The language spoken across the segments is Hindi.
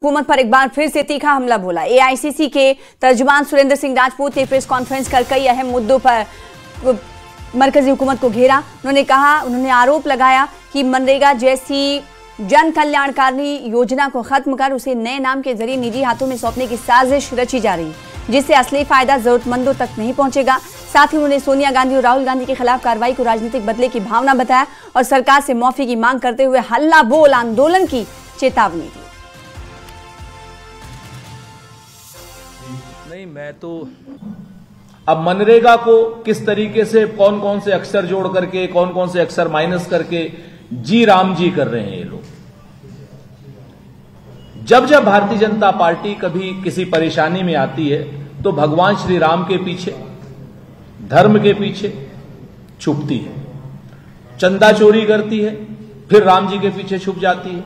हुकूमत पर एक बार फिर से तीखा हमला बोला। एआईसीसी के तर्जुमान सुरेंद्र सिंह राजपूत ने प्रेस कॉन्फ्रेंस कर कई अहम मुद्दों पर मरकजी हुकूमत को घेरा। उन्होंने आरोप लगाया कि मनरेगा जैसी जन कल्याणकारी योजना को खत्म कर उसे नए नाम के जरिए निजी हाथों में सौंपने की साजिश रची जा रही, जिससे असली फायदा जरूरतमंदों तक नहीं पहुंचेगा। साथ ही उन्होंने सोनिया गांधी और राहुल गांधी के खिलाफ कार्रवाई को राजनीतिक बदले की भावना बताया और सरकार से माफी की मांग करते हुए हल्ला बोल आंदोलन की चेतावनी दी। नहीं, मैं तो अब मनरेगा को किस तरीके से कौन कौन से अक्षर जोड़ करके कौन कौन से अक्षर माइनस करके जी राम जी कर रहे हैं ये लोग। जब जब भारतीय जनता पार्टी कभी किसी परेशानी में आती है तो भगवान श्री राम के पीछे, धर्म के पीछे छुपती है, चंदा चोरी करती है, फिर राम जी के पीछे छुप जाती है।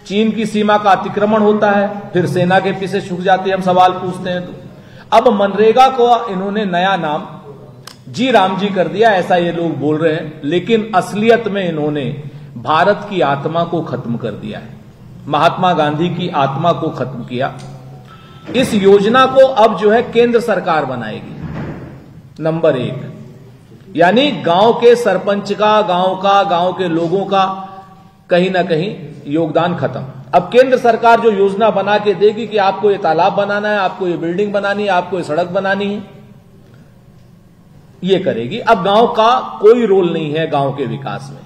चीन की सीमा का अतिक्रमण होता है, फिर सेना के पीछे छुप जाती है। हम सवाल पूछते हैं तो अब मनरेगा को इन्होंने नया नाम जी राम जी कर दिया, ऐसा ये लोग बोल रहे हैं, लेकिन असलियत में इन्होंने भारत की आत्मा को खत्म कर दिया है, महात्मा गांधी की आत्मा को खत्म किया। इस योजना को अब जो है केंद्र सरकार बनाएगी, नंबर 1, यानी गांव के सरपंच का, गांव के लोगों का कहीं ना कहीं योगदान खत्म। अब केंद्र सरकार जो योजना बना के देगी कि आपको ये तालाब बनाना है, आपको ये बिल्डिंग बनानी है, आपको ये सड़क बनानी है, ये करेगी। अब गांव का कोई रोल नहीं है गांव के विकास में।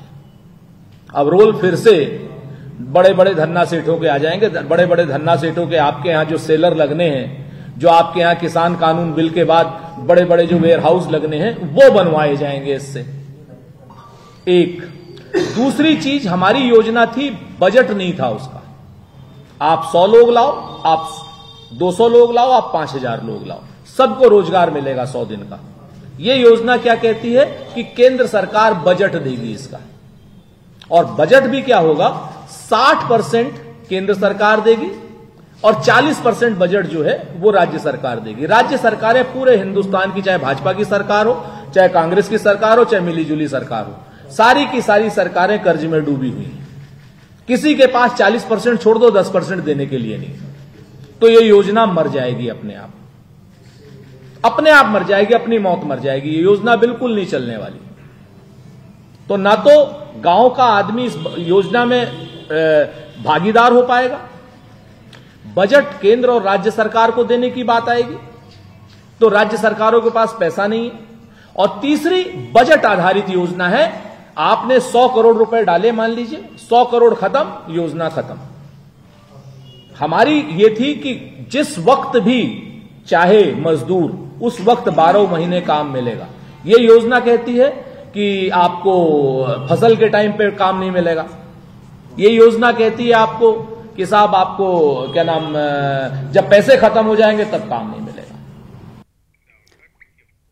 अब रोल फिर से बड़े बड़े धन्ना सेठों के आ जाएंगे। बड़े बड़े धन्ना सेठों के आपके यहां जो सेलर लगने हैं, जो आपके यहां किसान कानून बिल के बाद बड़े बड़े जो वेयर हाउस लगने हैं, वो बनवाए जाएंगे इससे। एक दूसरी चीज, हमारी योजना थी, बजट नहीं था उसका। आप 100 लोग लाओ, आप 200 लोग लाओ, आप 5000 लोग लाओ, सबको रोजगार मिलेगा 100 दिन का। यह योजना क्या कहती है कि केंद्र सरकार बजट देगी इसका, और बजट भी क्या होगा, 60% केंद्र सरकार देगी और 40% बजट जो है वो राज्य सरकार देगी। राज्य सरकारें पूरे हिंदुस्तान की, चाहे भाजपा की सरकार हो, चाहे कांग्रेस की सरकार हो, चाहे मिलीजुली सरकार हो, सारी की सारी सरकारें कर्ज में डूबी हुई हैं। किसी के पास 40% छोड़ दो, 10% देने के लिए नहीं। तो ये योजना मर जाएगी, अपने आप मर जाएगी, अपनी मौत मर जाएगी। ये योजना बिल्कुल नहीं चलने वाली। तो ना तो गांव का आदमी इस योजना में भागीदार हो पाएगा, बजट केंद्र और राज्य सरकार को देने की बात आएगी तो राज्य सरकारों के पास पैसा नहीं है। और तीसरी बजट आधारित योजना है, आपने 100 करोड़ रुपए डाले, मान लीजिए 100 करोड़ खत्म, योजना खत्म। हमारी ये थी कि जिस वक्त भी चाहे मजदूर, उस वक्त 12 महीने काम मिलेगा। ये योजना कहती है कि आपको फसल के टाइम पे काम नहीं मिलेगा। ये योजना कहती है आपको कि साहब आपको क्या नाम, जब पैसे खत्म हो जाएंगे तब काम नहीं मिलेगा।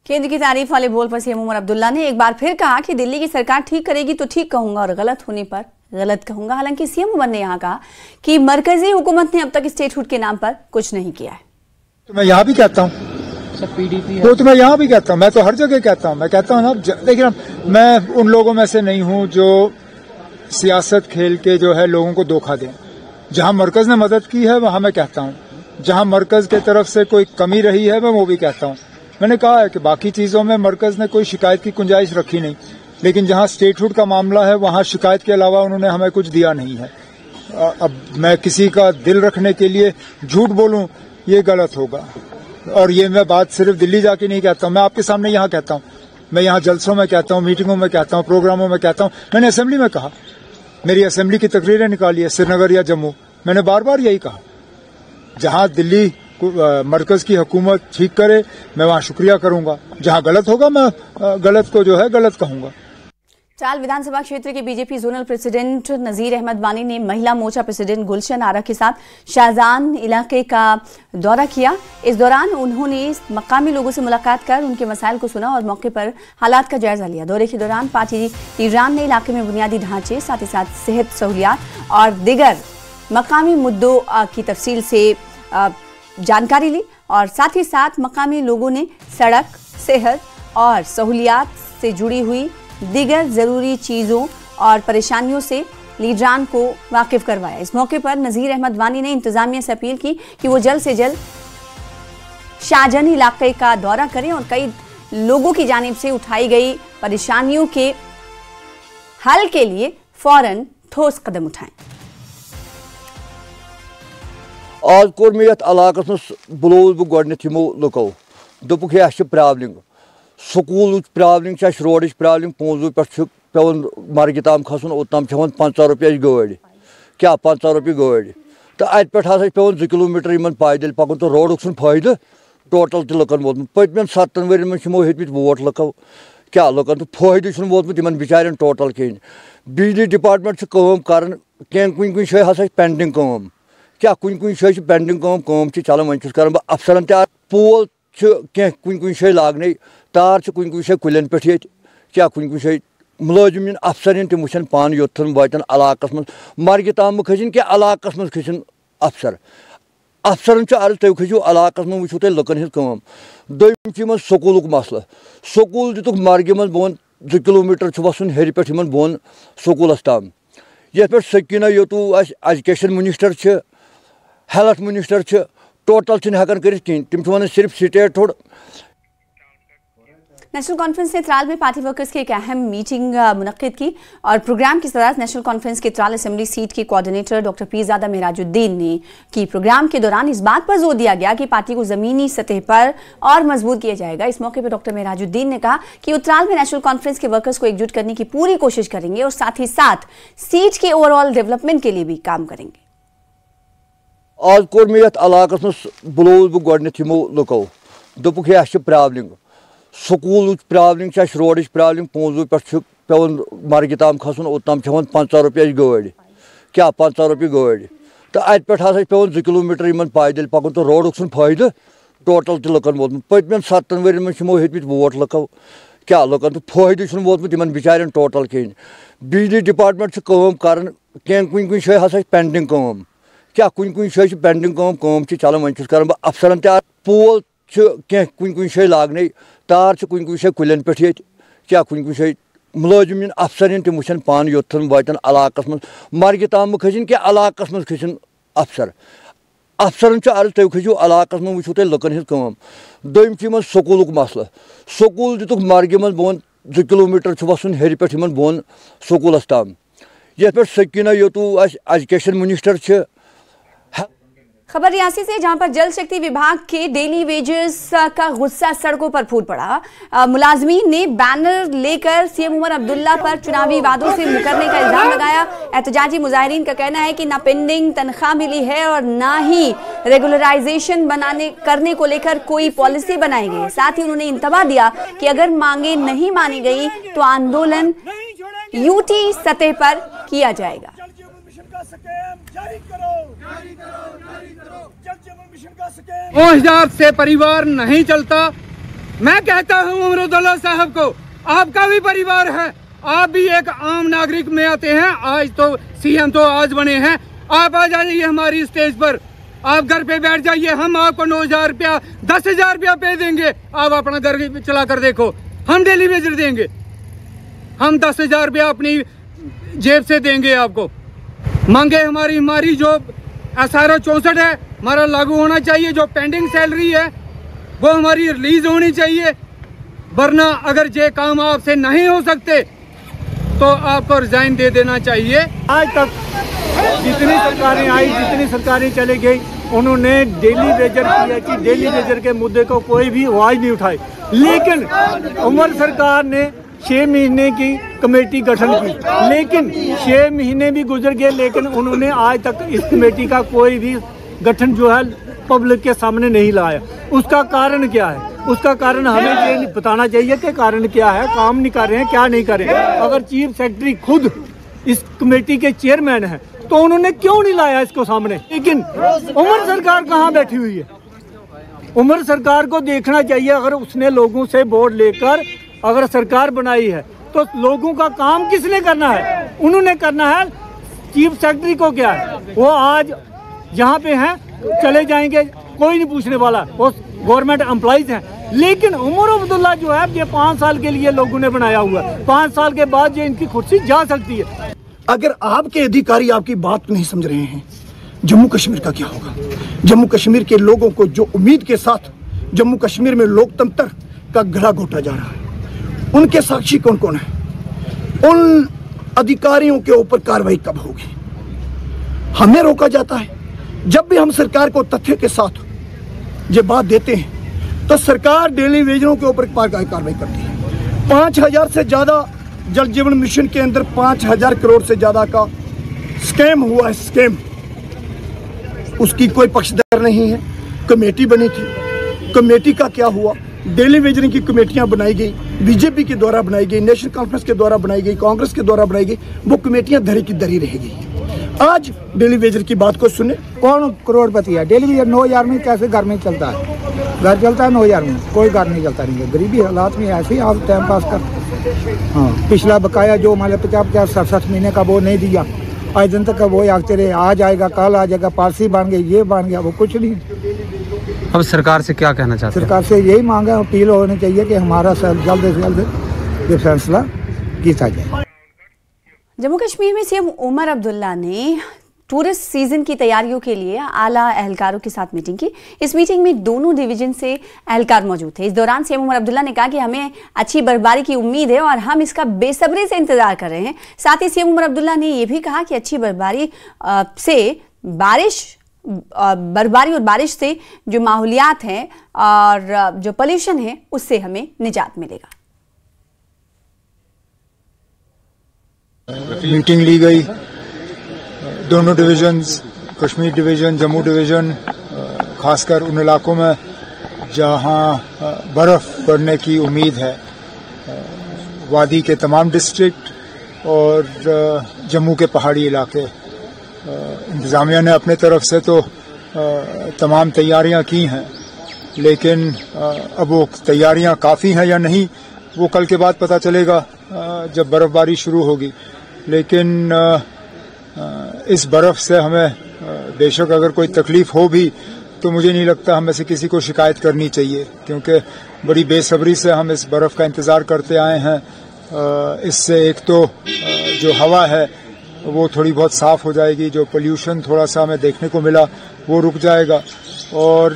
केंद्र की तारीफ वाले बोल पर सीएम उमर अब्दुल्ला ने एक बार फिर कहा कि दिल्ली की सरकार ठीक करेगी तो ठीक कहूंगा और गलत होने पर गलत कहूंगा। हालांकि सीएम उमर ने यहां कहा कि मरकजी हुकूमत ने अब तक स्टेटहुड के नाम पर कुछ नहीं किया है। तो मैं यहां भी कहता हूं, पीडीपी तो मैं यहां भी कहता हूं, मैं तो हर जगह कहता हूं। मैं कहता हूं ना, देखिए मैं उन लोगों में से नहीं हूं जो सियासत खेल के जो है लोगों को धोखा दें। जहां मरकज ने मदद की है वहां मैं कहता हूं, जहां मरकज की तरफ से कोई कमी रही है मैं वो भी कहता हूं। मैंने कहा है कि बाकी चीजों में मरकज ने कोई शिकायत की गुंजाइश रखी नहीं, लेकिन जहां स्टेटहुड का मामला है वहां शिकायत के अलावा उन्होंने हमें कुछ दिया नहीं है। अब मैं किसी का दिल रखने के लिए झूठ बोलूं, ये गलत होगा। और ये मैं बात सिर्फ दिल्ली जाके नहीं कहता हूं, मैं आपके सामने यहां कहता हूं, मैं यहां जलसों में कहता हूं, मीटिंगों में कहता हूं, प्रोग्रामों में कहता हूं। मैंने असेंबली में कहा, मेरी असेंबली की तकरीरें निकाली है, श्रीनगर या जम्मू, मैंने बार बार यही कहा, जहां दिल्ली मरकज की हुकूमत ठीक करे मैं वहां शुक्रिया करूंगा, जहां गलत होगा मैं गलत को जो है गलत कहूंगा। चाल विधानसभा क्षेत्र के BJP zonal president Nazir Ahmad Wani ने महिला मोर्चा प्रेसिडेंट गुलशन आरा के साथ शाहजान इलाके का दौरा किया। इस दौरान उन्होंने मकामी लोगों से मुलाकात कर उनके मसाइल को सुना और मौके पर हालात का जायजा लिया। दौरे के दौरान पार्टी लीडरान ने इलाके में बुनियादी ढांचे, साथ ही साथ सेहत सहूलियात और दिगर मकामी मुद्दों की तफसील से जानकारी ली और साथ ही साथ मकामी लोगों ने सड़क, सेहत और सहूलियात से जुड़ी हुई दीगर जरूरी चीजों और परेशानियों से लीडरान को वाकिफ करवाया। इस मौके पर नजीर अहमद वानी ने इंतजामिया से अपील की कि वो जल्द से जल्द शाहजहानी इलाके का दौरा करें और कई लोगों की जानिब से उठाई गई परेशानियों के हल के लिए फौरन ठोस कदम उठाएं। आज कोर मे यथ इलाकस मज बुलोस बह गोडनेथ यमो लुको दोपुक यह problem school problem road problem पोजू पे पेवन मर्ग ताम खसन ओतम 50 रुपये गाड़ क्या 50 रुपये गाड़ तो अत पे पेवन 2 किलोमीटर इन पैदल पकन तो रोड फायदे टोटल तो लुकन वोतमुत पतम 7 वर्यन मो हेतमित वोट लुको क्या लुकन तो फायदे वोतमुत इन बिचार टोटल कहें बिजली डिपार्टमेंट कर कुन जाए हसा पेंडिंग क्या कुन जाए पेंडिंग कम चलान वन कर बह अफसरन पोल कुन जाए लागन तार कुन जाए कुलन पे क्या कुन जाए मुलाजिम अफसर तम वुन पान योथन वातन इलाकस मज मर्ग ताम खसन क्या इलाकस मज खसन अफसर अफसरन अर्ज तुम खसो इलाकस मज वो तुम लुकन हज दोम स्कूल मसल स्कूल दितुक मर्ग मज बोन 2 किलोमीटर वसन हेर पे बोन स्कूलस ताम ये पे सकीना योतू education minister health minister total हेकान कर तम वन सिर्फ स्टेट नेशनल कॉन्फ्रेंस ने त्राल में पार्टी वर्कर्स की एक अहम मीटिंग मुनक्किद की और प्रोग्राम की सदारत नेशनल कॉन्फ्रेंस के त्राल असेंबली सीट के कोऑर्डिनेटर डॉक्टर पीरजादा मेराजुद्दीन ने की। प्रोग्राम के दौरान इस बात पर जोर दिया गया कि पार्टी को जमीनी सतह पर और मजबूत किया जाएगा। इस मौके पर डॉक्टर मेराजुद्दीन ने कहा कि वो त्राल में नेशनल कॉन्फ्रेंस के वर्कर्स को एकजुट करने की पूरी कोशिश करेंगे और साथ ही साथ सीट के ओवरऑल डेवलपमेंट के लिए भी काम करेंगे। आज कोर मे यथ इलाकस मज बुलोस बह गोडनेथ यमो लुको दोपुक यह problem school problem road problem पोजू पे पेवन मर्ग ताम खसन ओतम 50 रुपये गाड़ क्या 50 रुपये गाड़ तो अत पे पेवन 2 किलोमीटर इन पैदल पकन तो रोड फायदे टोटल तो लुकन वोतमुत पतम 7 वर्यन मो हेतमित वोट लुको क्या लुकन तो फायदे वोतमुत इन बिचार टोटल कहें बिजली डिपार्टमेंट कर कुन जाए हसा पेंडिंग क्या कुन जाए पेंडिंग कम चलान वन कर बह अफसरन पोल कुन जाए लागन तार कुन जाए कुलन पे क्या कुन जाए मुलाजिम अफसर तम वुन पान योथन वातन इलाकस मज मर्ग ताम खसन क्या इलाकस मज खसन अफसर अफसरन अर्ज तुम खसो इलाकस मज वो तुम लुकन हज दोम स्कूल मसल स्कूल दितुक मर्ग मज बोन 2 किलोमीटर वसन हेर पे बोन स्कूलस ताम ये पे सकीना योतू एजुकेशन मिनिस्टर खबर रियासी से, जहां पर जल शक्ति विभाग के डेली वेजेस का गुस्सा सड़कों पर फूट पड़ा। मुलाजमीन ने बैनर लेकर सीएम उमर अब्दुल्ला पर चुनावी वादों से मुकरने का इल्जाम लगाया। एहतजाजी मुजाहिरीन का कहना है कि ना पेंडिंग तनख्वाह मिली है और ना ही रेगुलराइजेशन करने को लेकर कोई पॉलिसी बनाई गई। साथ ही उन्होंने इंतबाह दिया कि अगर मांगे नहीं मानी गई तो आंदोलन यूटी सतह पर किया जाएगा। मोहजात से परिवार नहीं चलता। मैं कहता हूं उमर अब्दुल्ला साहब को, आपका भी परिवार है, आप भी एक आम नागरिक में आते हैं। आज तो सीएम तो आज बने हैं, आप आ जाइए हमारी स्टेज पर, आप घर पे बैठ जाइए, हम आपको 9,000 रुपया 10,000 रुपया पे देंगे। आप अपना घर चला कर देखो, हम डेली वेजर देंगे, हम 10,000 रुपया अपनी जेब से देंगे आपको। मांगे हमारी जो SRO 64 है हमारा लागू होना चाहिए, जो पेंडिंग सैलरी है वो हमारी रिलीज होनी चाहिए, वरना अगर ये काम आपसे नहीं हो सकते तो आपको रिजाइन दे देना चाहिए। आज तक जितनी सरकारें आई, जितनी सरकारें चली गई, उन्होंने डेली वेजर के मुद्दे को कोई भी आवाज नहीं उठाई। लेकिन उमर सरकार ने 6 महीने की कमेटी गठन की, लेकिन 6 महीने भी गुजर गए, लेकिन उन्होंने आज तक इस कमेटी का कोई भी गठन जो है पब्लिक के सामने नहीं लाया। उसका कारण क्या है? उसका कारण हमें ये बताना चाहिए कि कारण क्या है, काम नहीं कर रहे हैं, क्या नहीं कर रहे हैं। अगर चीफ सेक्रेटरी खुद इस कमेटी के चेयरमैन हैं तो उन्होंने क्यों नहीं लाया इसको सामने? लेकिन उमर सरकार कहाँ बैठी हुई है? उमर सरकार को देखना चाहिए, अगर उसने लोगों से वोट लेकर अगर सरकार बनाई है तो लोगों का काम किसने करना है? उन्होंने करना है। चीफ सेक्रेटरी को क्या है, वो आज जहाँ पे हैं चले जाएंगे, कोई नहीं पूछने वाला, वो गवर्नमेंट एम्प्लॉइज हैं। लेकिन उमर अब्दुल्ला जो है ये 5 साल के लिए लोगों ने बनाया हुआ है, 5 साल के बाद ये इनकी कुर्सी जा सकती है। अगर आपके अधिकारी आपकी बात नहीं समझ रहे हैं, जम्मू कश्मीर का क्या होगा? जम्मू कश्मीर के लोगों को जो उम्मीद के साथ जम्मू कश्मीर में लोकतंत्र का गला घोटा जा रहा है, उनके साक्षी कौन कौन है? उन अधिकारियों के ऊपर कार्रवाई कब होगी? हमें रोका जाता है। जब भी हम सरकार को तथ्य के साथ ये बात देते हैं तो सरकार डेली वेजरों के ऊपर कार्रवाई करती है। 5000 से ज़्यादा जल जीवन मिशन के अंदर 5000 करोड़ से ज़्यादा का स्कैम हुआ है। स्कैम, उसकी कोई पक्षधर नहीं है। कमेटी बनी थी, कमेटी का क्या हुआ? डेली वेजरिंग की कमेटियां बनाई गई, बीजेपी के द्वारा बनाई गई, नेशनल कॉन्फ्रेंस के द्वारा बनाई गई, कांग्रेस के द्वारा बनाई गई। वो कमेटियां धरी की धरी रह गई। आज डेली वेजर की बात को सुने। कौन करोड़पति है? डेली वेजर 9000 में कैसे घर में चलता है? घर चलता है 9000 में, कोई घर नहीं चलता। नहीं है, गरीबी हालात में ऐसे ही आप टाइम पास कर। हाँ, पिछला बकाया जो मान लो 50-50 60 महीने का वो नहीं दिया, आज दिन तक वो आगते रहे, आज आएगा कल आ जाएगा, पारसी बन गई, ये बन गया, वो कुछ नहीं। अब सरकार से क्या कहना चाहते हैं? सरकार से यही मांग है, अपील होनी चाहिए कि हमारा जल्द से जल्द ये फैसला किया जाए। जम्मू कश्मीर में सीएम उमर अब्दुल्ला ने टूरिस्ट सीजन की तैयारियों के लिए आला एहलकारों के साथ मीटिंग की। इस मीटिंग में दोनों डिवीजन से एहलकार मौजूद थे। इस दौरान सीएम उमर अब्दुल्ला ने कहा कि हमें अच्छी बर्फबारी की उम्मीद है और हम इसका बेसब्री से इंतजार कर रहे हैं। साथ ही सीएम उमर अब्दुल्ला ने यह भी कहा कि अच्छी बर्फबारी से बर्फबारी और बारिश से जो माहौलियात हैं और जो पोल्यूशन है उससे हमें निजात मिलेगा। मीटिंग ली गई, दोनों divisions, Kashmir division, Jammu division, खासकर उन इलाकों में जहां बर्फ़ पड़ने की उम्मीद है, वादी के तमाम डिस्ट्रिक्ट और जम्मू के पहाड़ी इलाके। इंतज़ामिया ने अपने तरफ से तो तमाम तैयारियां की हैं, लेकिन अब वो तैयारियां काफ़ी हैं या नहीं वो कल के बाद पता चलेगा जब बर्फ़बारी शुरू होगी। लेकिन इस बर्फ़ से हमें बेशक अगर कोई तकलीफ हो भी तो मुझे नहीं लगता हमें से किसी को शिकायत करनी चाहिए, क्योंकि बड़ी बेसब्री से हम इस बर्फ़ का इंतज़ार करते आए हैं। इससे एक तो जो हवा है वो थोड़ी बहुत साफ़ हो जाएगी, जो पोल्यूशन थोड़ा सा हमें देखने को मिला वो रुक जाएगा और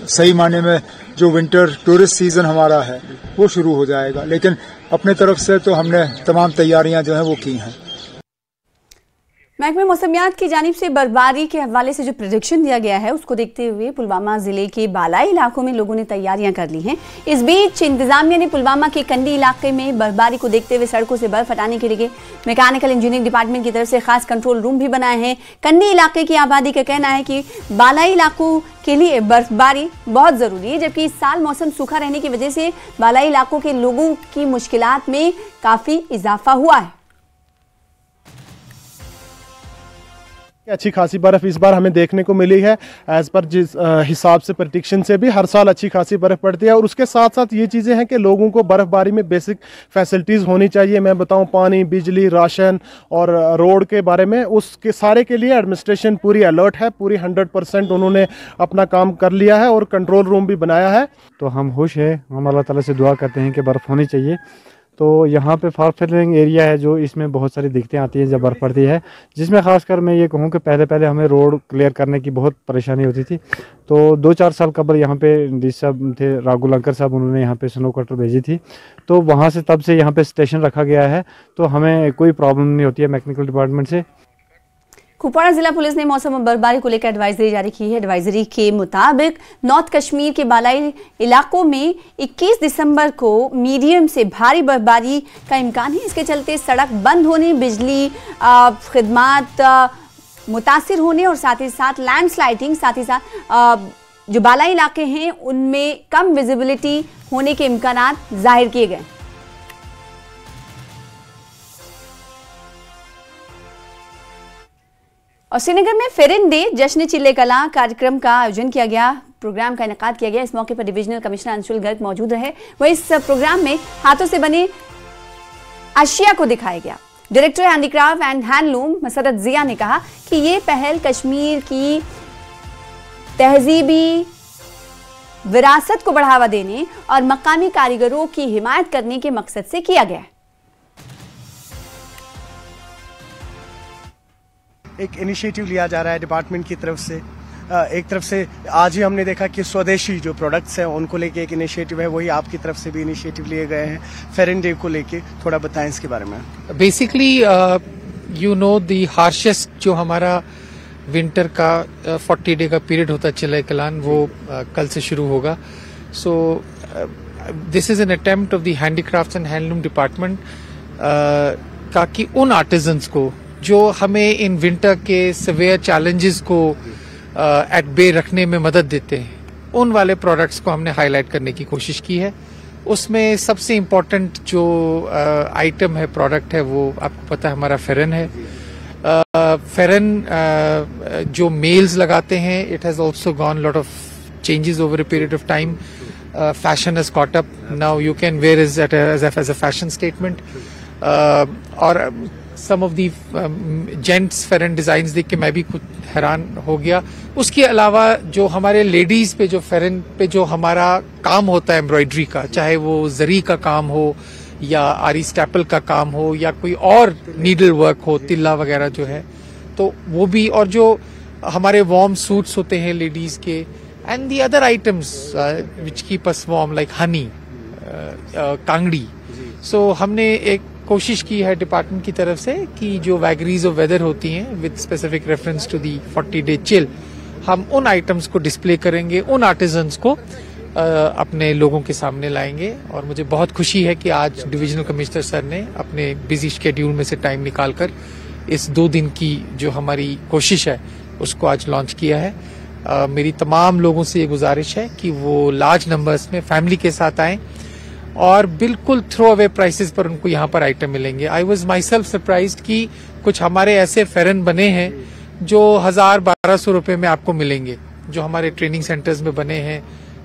सही माने में जो विंटर टूरिस्ट सीज़न हमारा है वो शुरू हो जाएगा। लेकिन अपने तरफ से तो हमने तमाम तैयारियां जो हैं वो की हैं। महकमे मौसमियात की जानिब से बर्फबारी के हवाले से जो प्रेडिक्शन दिया गया है उसको देखते हुए पुलवामा जिले के बालाई इलाकों में लोगों ने तैयारियां कर ली हैं। इस बीच इंतजामिया ने पुलवामा के कंडी इलाके में बर्फबारी को देखते हुए सड़कों से बर्फ हटाने के लिए मैकेनिकल इंजीनियरिंग डिपार्टमेंट की तरफ से खास कंट्रोल रूम भी बनाए हैं। कंडी इलाके की आबादी का कहना है कि बालाई इलाकों के लिए बर्फबारी बहुत जरूरी है, जबकि इस साल मौसम सूखा रहने की वजह से बालाई इलाकों के लोगों की मुश्किलात में काफी इजाफा हुआ है। अच्छी खासी बर्फ इस बार हमें देखने को मिली है। एज पर जिस हिसाब से प्रेडिक्शन से भी हर साल अच्छी खासी बर्फ पड़ती है और उसके साथ साथ ये चीज़ें हैं कि लोगों को बर्फबारी में बेसिक फैसिलिटीज़ होनी चाहिए। मैं बताऊं, पानी, बिजली, राशन और रोड के बारे में उसके सारे के लिए एडमिनिस्ट्रेशन पूरी अलर्ट है, पूरी 100% उन्होंने अपना काम कर लिया है और कंट्रोल रूम भी बनाया है। तो हम खुश हैं, हम अल्लाह ताला से दुआ करते हैं कि बर्फ़ होनी चाहिए। तो यहाँ पे फार फिलिंग एरिया है जो इसमें बहुत सारी दिक्कतें आती हैं जब बर्फ़ पड़ती है, जिसमें ख़ासकर मैं ये कहूँ कि पहले हमें रोड क्लियर करने की बहुत परेशानी होती थी। तो 2-4 साल कबल यहाँ पे डी साहब थे, राघु लंकर साहब, उन्होंने यहाँ पे स्नो कटर भेजी थी। तो वहाँ से तब से यहाँ पे स्टेशन रखा गया है, तो हमें कोई प्रॉब्लम नहीं होती है मैकेनिकल डिपार्टमेंट से। कुपवाड़ा जिला पुलिस ने मौसम और बर्फबारी को लेकर एडवाइजरी जारी की है। एडवाइजरी के मुताबिक नॉर्थ कश्मीर के बालाई इलाकों में 21 दिसंबर को मीडियम से भारी बर्फबारी का इम्कान है। इसके चलते सड़क बंद होने, बिजली खिदमात मुतासिर होने और साथ ही साथ लैंडस्लाइडिंग, साथ ही साथ जो बालाई इलाके हैं उनमें कम विजिबिलिटी होने के इम्कान जाहिर किए गए। और श्रीनगर में फेरिन डे जश्न चिल्ले कला कार्यक्रम का आयोजन किया गया, प्रोग्राम का इनेकाद किया गया। इस मौके पर डिविजनल कमिश्नर अंशुल गर्ग मौजूद रहे। वह इस प्रोग्राम में हाथों से बने अशिया को दिखाया गया। डायरेक्टर हैंडीक्राफ्ट एंड हैंडलूम मसरत जिया ने कहा कि ये पहल कश्मीर की तहजीबी विरासत को बढ़ावा देने और मकामी कारीगरों की हिमायत करने के मकसद से किया गया है। एक इनिशिएटिव लिया जा रहा है डिपार्टमेंट की तरफ से। एक तरफ से आज ही हमने देखा कि स्वदेशी जो प्रोडक्ट्स हैं उनको लेके एक इनिशिएटिव है, वही आपकी तरफ से भी इनिशिएटिव लिए गए हैं फेरन डे को लेके, थोड़ा बताएं इसके बारे में। Basically you know the harshest जो हमारा विंटर का 40 डे का पीरियड होता है चिलाई कलान, वो कल से शुरू होगा। So this is an attempt of the handicrafts and handloom department का कि उन आर्टिजन्स को जो हमें इन विंटर के सिवियर चैलेंजेस को एट बे रखने में मदद देते हैं, उन वाले प्रोडक्ट्स को हमने हाईलाइट करने की कोशिश की है। उसमें सबसे इम्पोर्टेंट जो आइटम है, प्रोडक्ट है, वो आपको पता है हमारा फेरन है। फेरन जो मेल्स लगाते हैं, it has also gone lot of changes over a period of time. Fashion has caught up, now you can wear is as a fashion statement. और some of the gents pheran designs देख के मैं भी कुछ हैरान हो गया। उसके अलावा जो हमारे लेडीज पे जो फेरन पे जो हमारा काम होता है एम्ब्रॉयडरी का, चाहे वो जरी का काम हो या आरी स्टैपल का काम हो या कोई और नीडल वर्क हो, तिल्ला वगैरह जो है, तो वो भी, और जो हमारे वार्म सूट्स होते हैं लेडीज के, and the other items which keep us warm like honey, kangri. So हमने एक कोशिश की है डिपार्टमेंट की तरफ से कि जो वैगरीज ऑफ वेदर होती हैं with specific reference to the 40 day chill, हम उन आइटम्स को डिस्प्ले करेंगे, उन आर्टिजन्स को अपने लोगों के सामने लाएंगे। और मुझे बहुत खुशी है कि आज डिविजनल कमिश्नर सर ने अपने बिजी शेड्यूल में से टाइम निकालकर इस 2 दिन की जो हमारी कोशिश है उसको आज लॉन्च किया है। मेरी तमाम लोगों से ये गुजारिश है कि वो लार्ज नंबर्स में फैमिली के साथ आएं और बिल्कुल थ्रो अवे प्राइसेस पर उनको यहाँ पर आइटम मिलेंगे। I was my self surprised कि कुछ हमारे ऐसे फेरन बने हैं जो 1000-1200 रुपए में आपको मिलेंगे, जो हमारे ट्रेनिंग सेंटर्स में बने हैं,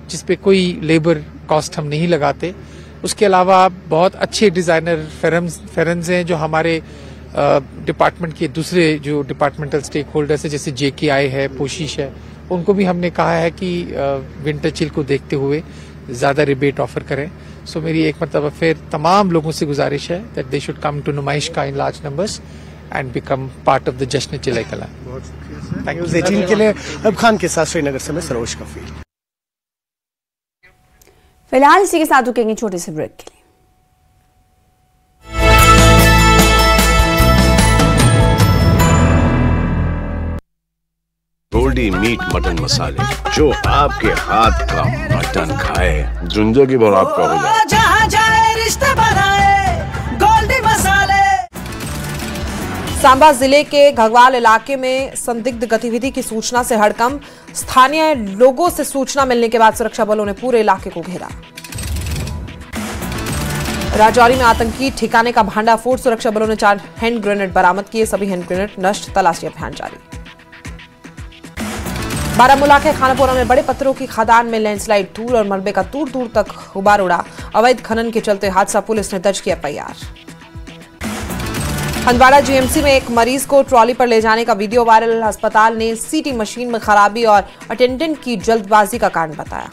जिसपे कोई लेबर कॉस्ट हम नहीं लगाते। उसके अलावा बहुत अच्छे डिजाइनर फेरन्स हैं जो हमारे डिपार्टमेंट के दूसरे जो डिपार्टमेंटल स्टेक होल्डर्स है, जैसे JKI है, पोशीश है, उनको भी हमने कहा है कि विंटर चिल को देखते हुए ज्यादा रिबेट ऑफर करें। सो मेरी एक मतलब फिर तमाम लोगों से गुजारिश है that they should come to नुमाइश का in large numbers and become part of the जश्न चिलाई कला। न्यूज़ 18 के लिए अब खान के साथ श्रीनगर से मैं सरोज कफील। फिलहाल इसी के साथ रुकेंगे छोटे से ब्रेक के लिए। गोल्डी मीट मटन मसाले, जो आपके हाथ का मटन खाए जिंदगी भर आपका हो जाए। जहाँ जाए रिश्ते बनाए गोल्डी मसाले। सांबा जिले के घगवाल इलाके में संदिग्ध गतिविधि की सूचना से हड़कंप। स्थानीय लोगों से सूचना मिलने के बाद सुरक्षा बलों ने पूरे इलाके को घेरा। राजौरी में आतंकी ठिकाने का भांडाफोड़, सुरक्षा बलों ने 4 हैंड ग्रेनेड बरामद किए, सभी हैंड ग्रेनेड नष्ट, तलाशी अभियान जारी। बारामूला के खानापोरा में बड़े पत्थरों की खदान में लैंडस्लाइड, धूल और मलबे का दूर दूर तक गुबार उड़ा, अवैध खनन के चलते हादसा, पुलिस ने दर्ज किया FIR। हंदवाड़ा GMC में एक मरीज को ट्रॉली पर ले जाने का वीडियो वायरल, अस्पताल ने CT मशीन में खराबी और अटेंडेंट की जल्दबाजी का कारण बताया।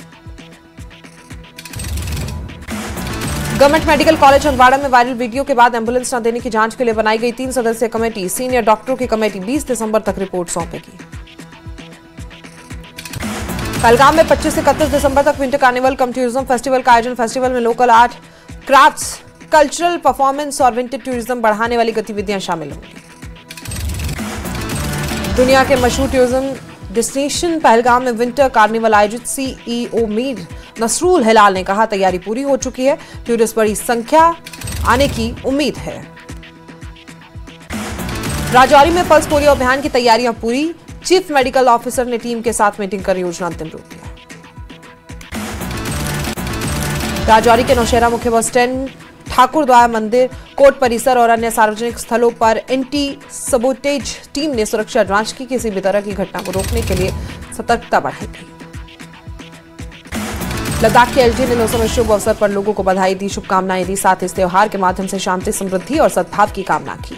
गवर्नमेंट मेडिकल कॉलेज हंदवाड़ा में वायरल वीडियो के बाद एम्बुलेंस न देने की जांच के लिए बनाई गई 3 सदस्यीय कमेटी, सीनियर डॉक्टरों की कमेटी 20 दिसंबर तक रिपोर्ट सौंपेगी। पहलगाम में 25 से 31 दिसंबर तक विंटर कार्निवल कम टूरिज्म फेस्टिवल का आयोजन। फेस्टिवल में local art, crafts, cultural performance और विंटर टूरिज्म बढ़ाने वाली गतिविधियां शामिल होंगी। दुनिया के मशहूर टूरिज्म डेस्टिनेशन पहलगाम में विंटर कार्निवल आयोजित CEO मीर नसरुल हिलाल ने कहा, तैयारी पूरी हो चुकी है, टूरिस्ट बड़ी संख्या आने की उम्मीद है। राजौरी में पल्स पोलियो अभियान की तैयारियां पूरी, चीफ मेडिकल ऑफिसर ने टीम के साथ मीटिंग कर योजना अंतिम रूप दिया। राजौरी के नौशहरा मुख्य बस स्टैंड, ठाकुरद्वारा मंदिर, कोर्ट परिसर और अन्य सार्वजनिक स्थलों पर एंटी सबोटेज टीम ने सुरक्षा जांच की, किसी भी तरह की घटना को रोकने के लिए सतर्कता बढ़ाई गई। लद्दाख के LG ने 900वें शुभ अवसर पर लोगों को बधाई दी, शुभकामनाएं दी, साथ इस त्योहार के माध्यम से शांति, समृद्धि और सद्भाव की कामना की।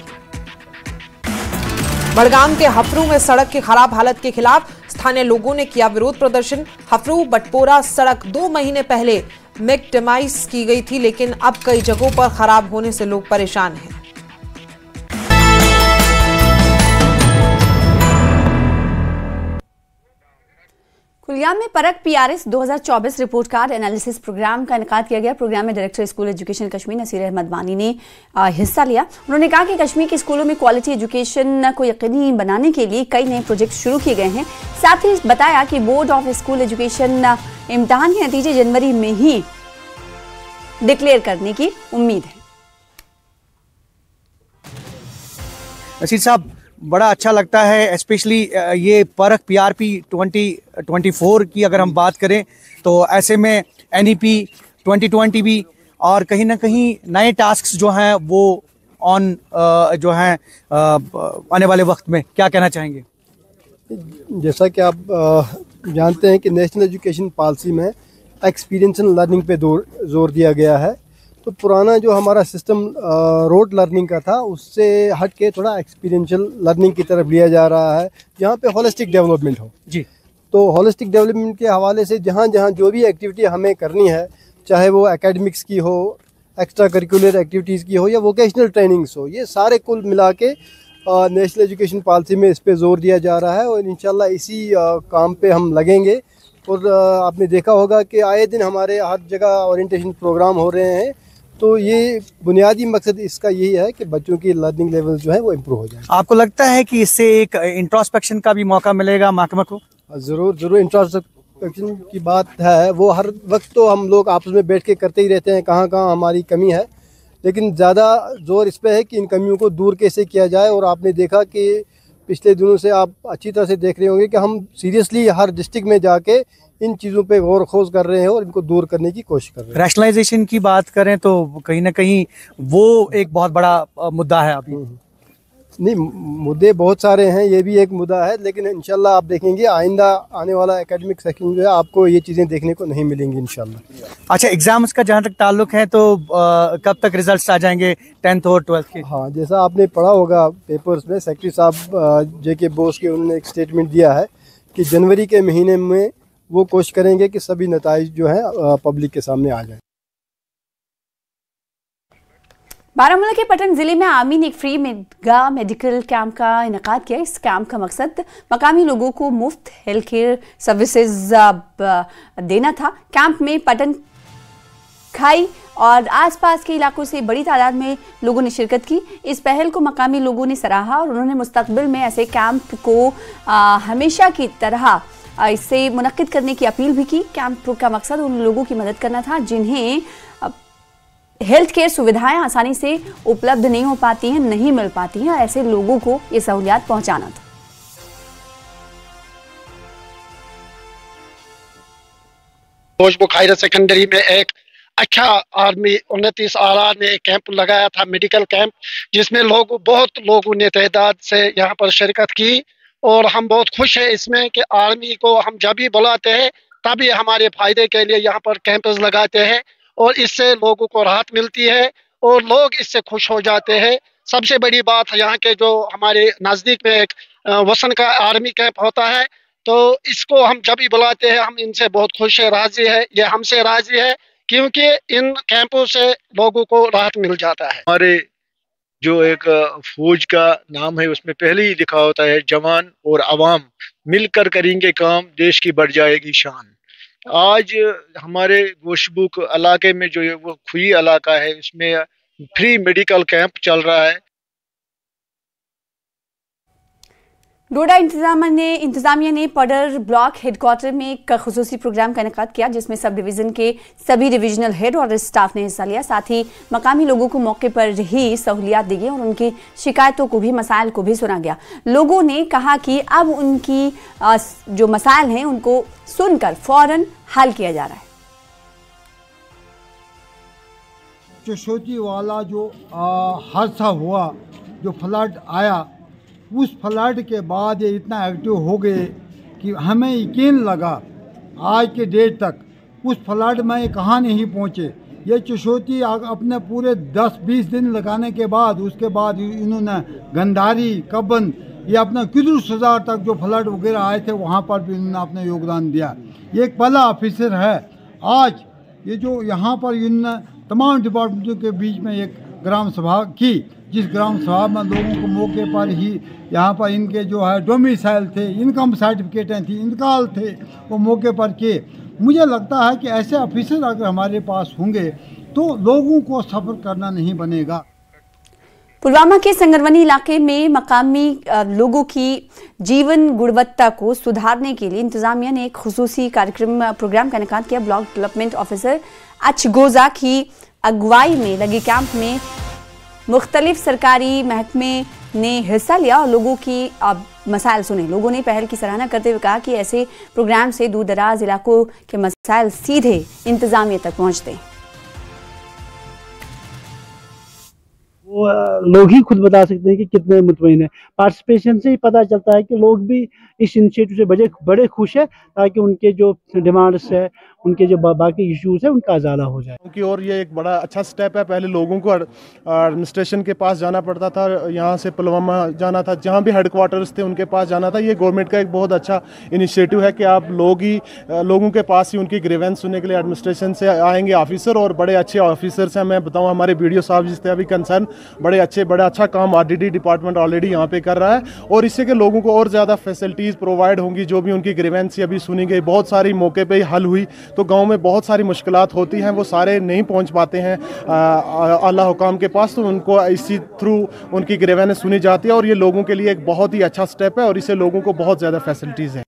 बड़गाम के हफरू में सड़क की खराब हालत के खिलाफ स्थानीय लोगों ने किया विरोध प्रदर्शन। हफरू बटपोरा सड़क 2 महीने पहले मैक्डेमाइज की गई थी, लेकिन अब कई जगहों पर खराब होने से लोग परेशान हैं। कुलियाम में PARAKH PRS 2024 report card analysis program का इनेकाद किया गया। प्रोग्राम में director school education Kashmir Nasir Ahmad Wani ने हिस्सा लिया। उन्होंने कहा कि कश्मीर के स्कूलों में क्वालिटी एजुकेशन को यकीनी बनाने के लिए कई नए प्रोजेक्ट शुरू किए गए हैं। साथ ही बताया कि बोर्ड ऑफ स्कूल एजुकेशन इम्तिहान के नतीजे जनवरी में ही डिक्लेयर करने की उम्मीद है। नसीर साहब, बड़ा अच्छा लगता है, स्पेशली ये परख PRP 2024 की अगर हम बात करें तो ऐसे में NEP 2020 भी, और कहीं ना कहीं नए टास्क्स जो हैं वो ऑन जो हैं आने वाले वक्त में, क्या कहना चाहेंगे? जैसा कि आप जानते हैं कि नेशनल एजुकेशन पॉलिसी में एक्सपीरियंशियल लर्निंग पे जोर दिया गया है। तो पुराना जो हमारा सिस्टम रोड लर्निंग का था उससे हट के थोड़ा एक्सपीरियंशियल लर्निंग की तरफ लिया जा रहा है, जहाँ पे होलिस्टिक डेवलपमेंट हो। जी, तो होलिस्टिक डेवलपमेंट के हवाले से जहाँ जहाँ जो भी एक्टिविटी हमें करनी है, चाहे वो एकेडमिक्स की हो, एक्स्ट्रा करिकुलर एक्टिविटीज़ की हो या वोकेशनल ट्रेनिंग्स हो, ये सारे कुल मिला के नेशनल एजुकेशन पॉलिसी में इस पे जोर दिया जा रहा है और इंशाल्लाह इसी काम पे हम लगेंगे। और आपने देखा होगा कि आए दिन हमारे हर जगह ओरिएंटेशन प्रोग्राम हो रहे हैं, तो ये बुनियादी मकसद इसका यही है कि बच्चों की लर्निंग लेवल जो है वो इम्प्रूव हो जाए। आपको लगता है कि इससे एक इंट्रोस्पेक्शन का भी मौका मिलेगा महकमा को? ज़रूर इंट्रोस्पेक्शन की बात है, वो हर वक्त तो हम लोग आपस में बैठ के करते ही रहते हैं कहाँ कहाँ हमारी कमी है, लेकिन ज़्यादा जोर इस पे है कि इन कमियों को दूर कैसे किया जाए। और आपने देखा कि पिछले दिनों से आप अच्छी तरह से देख रहे होंगे कि हम सीरियसली हर डिस्ट्रिक्ट में जाके इन चीज़ों पे गौर खोज कर रहे हैं और इनको दूर करने की कोशिश कर रहे हैं। रैशनलाइजेशन की बात करें तो कहीं ना कहीं वो एक बहुत बड़ा मुद्दा है अभी। नहीं, मुद्दे बहुत सारे हैं, ये भी एक मुद्दा है, लेकिन इंशाल्लाह आप देखेंगे आइंदा आने वाला एकेडमिक सेक्शन जो है आपको ये चीज़ें देखने को नहीं मिलेंगी इंशाल्लाह। अच्छा, एग्जाम्स का जहाँ तक ताल्लुक है तो कब तक रिजल्ट्स आ जाएंगे 10th और 12th के? हाँ, जैसा आपने पढ़ा होगा पेपर्स में, सेक्रेटरी साहब JK बोस के उन्होंने एक स्टेटमेंट दिया है कि जनवरी के महीने में वो कोशिश करेंगे कि सभी नताइज जो है पब्लिक के सामने आ जाए। बारामूला के पटन जिले में आर्मी ने एक फ्री मेडिकल कैंप का इनेकाद किया। इस कैंप का मकसद मकामी लोगों को मुफ्त हेल्थ केयर सर्विसेज देना था। कैंप में पटन खाई और आसपास के इलाकों से बड़ी तादाद में लोगों ने शिरकत की। इस पहल को मकामी लोगों ने सराहा और उन्होंने मुस्तकबिल में ऐसे कैंप को हमेशा की तरह इससे मुनक्किद करने की अपील भी की। कैंप का मकसद उन लोगों की मदद करना था जिन्हें हेल्थ केयर सुविधाएं आसानी से उपलब्ध नहीं हो पाती हैं, नहीं मिल पाती हैं, ऐसे लोगों को ये सहूलियात पहुंचाना था। होशबुक हायर सेकेंडरी में एक अच्छा आर्मी 29 आला ने कैंप लगाया था, मेडिकल कैंप, जिसमें बहुत लोगों ने तादाद से यहाँ पर शिरकत की और हम बहुत खुश हैं इसमें कि आर्मी को हम जब भी बुलाते हैं तभी हमारे फायदे के लिए यहाँ पर कैंपस लगाते हैं और इससे लोगों को राहत मिलती है और लोग इससे खुश हो जाते हैं। सबसे बड़ी बात यहाँ के जो हमारे नज़दीक में एक वसन का आर्मी कैंप होता है, तो इसको हम जब भी बुलाते हैं हम इनसे बहुत खुश है, राजी है, ये हमसे राजी है क्योंकि इन कैंपों से लोगों को राहत मिल जाता है। हमारे जो एक फौज का नाम है उसमें पहले ही लिखा होता है जवान और अवाम मिलकर करेंगे काम, देश की बढ़ जाएगी शान। आज हमारे गोशबुक इलाके में जो वो खुई इलाका है उसमें फ्री मेडिकल कैंप चल रहा है। डोडा इंतजामिया ने पडर ब्लॉक हेडक्वार्टर में एक खुसूसी प्रोग्राम का इनेकाद किया जिसमें सब डिवीजन के सभी डिविजनल हेड और स्टाफ ने हिस्सा लिया। साथ ही मकामी लोगों को मौके पर ही सहूलियात दी गई और उनकी शिकायतों को भी, मसाइल को भी सुना गया। लोगों ने कहा कि अब उनकी जो मसाइल हैं उनको सुनकर फौरन हल किया जा रहा है। चशोती वाला जो हादसा हुआ, जो फ्लड आया, उस फ्लड के बाद ये इतना एक्टिव हो गए कि हमें यकीन लगा आज के डेट तक उस फ्लड में कहाँ नहीं पहुँचे। ये चशोती अपने पूरे 10-20 दिन लगाने के बाद उसके बाद इन्होंने गंधारी, कब्बन, ये अपना किदरुस हजार तक जो फ्लड वगैरह आए थे वहाँ पर भी इन्होंने अपना योगदान दिया। ये एक पहला ऑफिसर है। आज ये जो यहाँ पर इन्होंने तमाम डिपार्टमेंटों के बीच में एक ग्राम सभा की जिस ग्राम सभा में लोगों को मौके पर ही यहाँ पर इनके जो है डोमिसाइल थे, इनकम सर्टिफिकेटें थी, इंतकाल थे, वो मौके पर किए। मुझे लगता है कि ऐसे ऑफिसर अगर हमारे पास होंगे तो लोगों को सफ़र करना नहीं बनेगा। पुलवामा के संगरवनी इलाके में मकामी लोगों की जीवन गुणवत्ता को सुधारने के लिए इंतजामिया ने एक खुसूसी प्रोग्राम का इनेकाद किया। ब्लॉक डेवलपमेंट ऑफिसर अचगोजा की अगुवाई में लगे कैंप में मुख्तलिफ सरकारी महकमे ने हिस्सा लिया और लोगों की मसाइल सुने। लोगों ने पहल की सराहना करते हुए कहा कि ऐसे प्रोग्राम से दूर दराज इलाकों के मसाइल सीधे इंतजामिया तक पहुंचते हैं। वो लोग ही खुद बता सकते हैं कि कितने मुतमईन है। पार्टिसिपेशन से ही पता चलता है कि लोग भी इस इनिशिएटिव से बड़े खुश है, ताकि उनके जो डिमांड्स है, उनके जो बाकी इश्यूज है, उनका अजाला हो जाए। क्योंकि और ये एक बड़ा अच्छा स्टेप है। पहले लोगों को एडमिनिस्ट्रेशन के पास जाना पड़ता था, यहाँ से पुलवामा जाना था, जहाँ भी हेडक्वार्टर्स थे उनके पास जाना था। ये गवर्नमेंट का एक बहुत अच्छा इनिशिएटिव है कि आप लोगों के पास ही उनकी ग्रीवेंस सुनने के लिए एडमिनिस्ट्रेशन से आएंगे ऑफिसर, और बड़े अच्छे ऑफिसर्स हैं। मैं बताऊँ, हमारे BDO साहब जिस थे अभी कंसर्न, बड़ा अच्छा काम RDD डिपार्टमेंट ऑलरेडी यहाँ पे कर रहा है, और इससे के लोगों को और ज़्यादा फैसिलिटीज़ प्रोवाइड होंगी। जो भी उनकी ग्रीवेंस अभी सुनी गई, बहुत सारी मौके पे ही हल हुई। तो गांव में बहुत सारी मुश्किलात होती हैं, वो सारे नहीं पहुंच पाते हैं आला हुकाम के पास, तो उनको इसी थ्रू उनकी ग्रीवेंस सुनी जाती है, और ये लोगों के लिए एक बहुत ही अच्छा स्टेप है, और इससे लोगों को बहुत ज़्यादा फैसिलिटीज़ हैं।